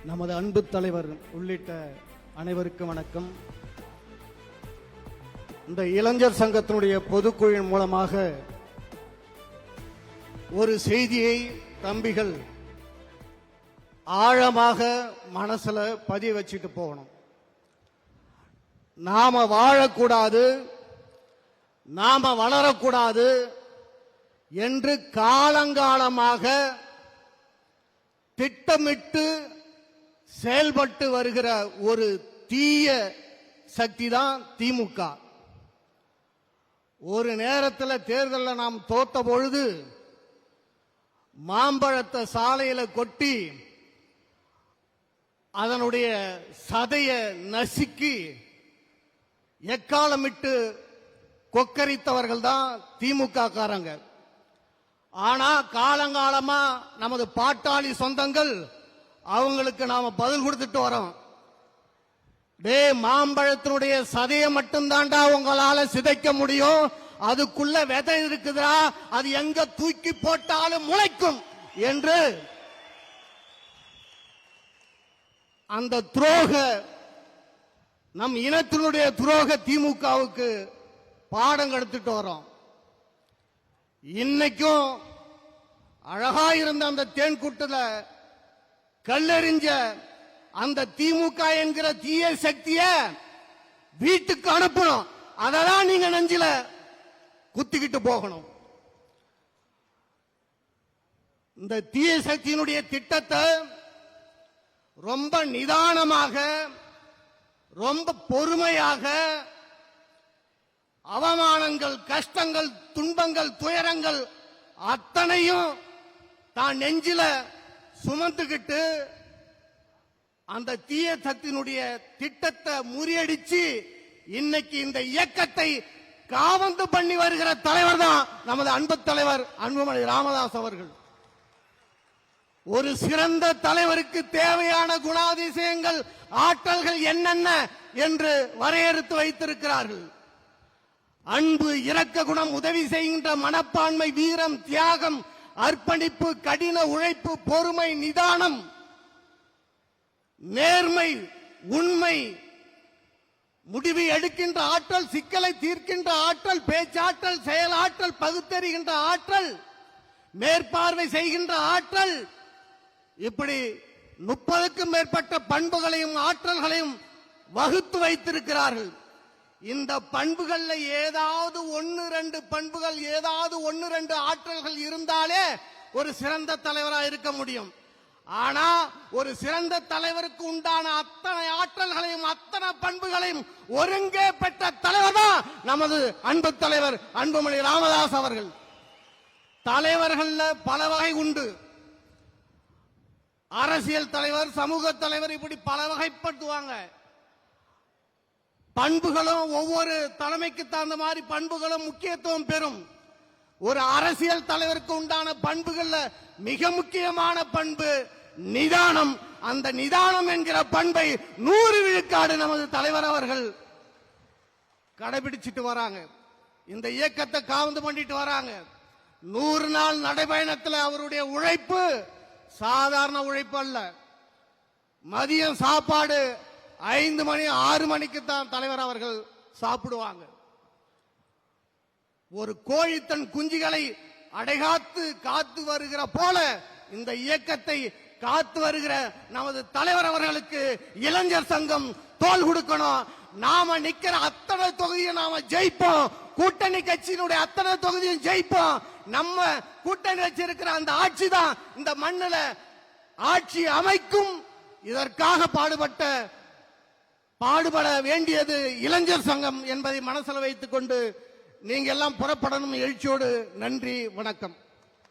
நமது அன்பு தலைவர் உள்ளிட்ட அனைவருக்கும் வணக்கம். இந்த இளைஞர் சங்கத்தினுடைய பொதுக்குழு மூலமாக ஒரு செய்தியை தம்பிகள் ஆழமாக மனசுல பதிய வச்சுட்டு போகணும். நாம வாழக்கூடாது, நாம வளரக்கூடாது என்று காலங்காலமாக திட்டமிட்டு செயல்பட்டு வருகிற ஒரு தீய சக்தி தான் திமுக. ஒரு நேரத்தில் தேர்தலில் நாம் தோத்த பொழுது மாம்பழத்தை சாலையில கொட்டி அதனுடைய சதைய நசுக்கி எக்காலமிட்டு கொக்கரித்தவர்கள் தான் திமுக காரங்க. ஆனா காலங்காலமா நமது பாட்டாளி சொந்தங்கள் அவங்களுக்கு நாம பதில் கொடுத்துட்டு வரோம். டே, மாம்பழத்தினுடைய சதையை மட்டும்தான்டா உங்களால சிதைக்க முடியும், அதுக்குள்ள விதை இருக்குதா, அது எங்க தூக்கி போட்டாலும் முளைக்கும் என்று அந்த துரோக, நம் இனத்தினுடைய துரோக திமுகவுக்கு பாடம் எடுத்துட்டு வரோம். இன்னைக்கும் அழகா இருந்த அந்த தேன் கூட்டுல கல்லெறிஞ்ச அந்த திமுக என்கிற தீய சக்திய வீட்டுக்கு அனுப்பணும். அதெல்லாம் நீங்க நெஞ்சில குத்திக்கிட்டு போகணும். இந்த தீய சக்தியினுடைய திட்டத்தை ரொம்ப நிதானமாக, ரொம்ப பொறுமையாக, அவமானங்கள், கஷ்டங்கள், துன்பங்கள், துயரங்கள் அத்தனையும் தான் நெஞ்சில சுமந்துகிட்டு அந்த தீய சக்தியினுடைய திட்டத்தை முறியடிச்சு இன்னைக்கு இந்த இயக்கத்தை காவந்து பண்ணி வருகிற தலைவர் தான் நமது அன்பு தலைவர் அன்புமணி ராமதாஸ் அவர்கள். ஒரு சிறந்த தலைவருக்கு தேவையான குணாதிசயங்கள், ஆற்றல்கள் என்னென்ன என்று வரையறுத்து வைத்திருக்கிறார்கள். அன்பு, இரக்க குணம், உதவி செய்கின்ற மனப்பான்மை, வீரம், தியாகம், அர்ப்பணிப்பு, கடின உழைப்பு, பொறுமை, நிதானம், நேர்மை, உண்மை, முடிவு எடுக்கின்ற ஆற்றல், சிக்கலை தீர்க்கின்ற ஆற்றல், பேச்சாற்றல், செயலாற்றல், பகுத்தறிகின்ற ஆற்றல், மேற்பார்வை செய்கின்ற ஆற்றல், இப்படி 30க்கும் மேற்பட்ட பண்புகளையும் ஆற்றல்களையும் வகுத்து வைத்திருக்கிறார்கள். இந்த பண்புகள்ல ஏதாவது 1-2 பண்புகள், ஏதாவது 1-2 ஆற்றல்கள் இருந்தாலே ஒரு சிறந்த தலைவராக இருக்க முடியும். ஆனா ஒரு சிறந்த தலைவருக்கு உண்டான அத்தனை ஆற்றல்களையும் அத்தனை பண்புகளையும் ஒருங்கே பெற்ற தலைவர் தான் நமது அன்பு தலைவர் அன்புமணி ராமதாஸ் அவர்கள். தலைவர்கள்ல பல வகை உண்டு. அரசியல் தலைவர், சமூக தலைவர், இப்படி பல வகைப்படுத்துவாங்க. பண்புகளும் ஒவ்வொரு தலைமைக்கு தகுந்த மாதிரி பண்புகளும் முக்கியத்துவம் பெறும். ஒரு அரசியல் தலைவருக்கு உண்டான பண்புகள்ல மிக முக்கியமான பண்பு நிதானம். அந்த நிதானம் என்கிற பண்பை 100 விழுக்காடு நமது தலைவர் அவர்கள் கடைபிடிச்சிட்டு வராங்க. இந்த இயக்கத்தை காவந்து பண்ணிட்டு வராங்க. 100 நாள் நடைபயணத்தில் அவருடைய உழைப்பு சாதாரண உழைப்பு அல்ல. மதியம் சாப்பாடு 5 மணி 6 மணிக்கு தான் தலைவர் அவர்கள் சாப்பிடுவாங்க. ஒரு கோழி தன் குஞ்சுகளை அடைகாத்து காத்து வருகிற போல இந்த இயக்கத்தை காத்து வருகிற நமது தலைவர் அவர்களுக்கு இளைஞர் சங்கம் தோள் கொடுக்கணும். நாம நிக்கிற அத்தனை தொகுதியை நாம ஜெயிப்போம். கூட்டணி கட்சியினுடைய அத்தனை தொகுதியும் ஜெயிப்போம். நம்ம கூட்டணி வச்சிருக்கிற அந்த ஆட்சி தான் இந்த மண்ணில ஆட்சி அமைக்கும். இதற்காக பாடுபட வேண்டியது இளைஞர் சங்கம் என்பதை மனசில் வைத்துக் கொண்டு நீங்க எல்லாம் புறப்படணும் எழுச்சியோடு. நன்றி, வணக்கம்.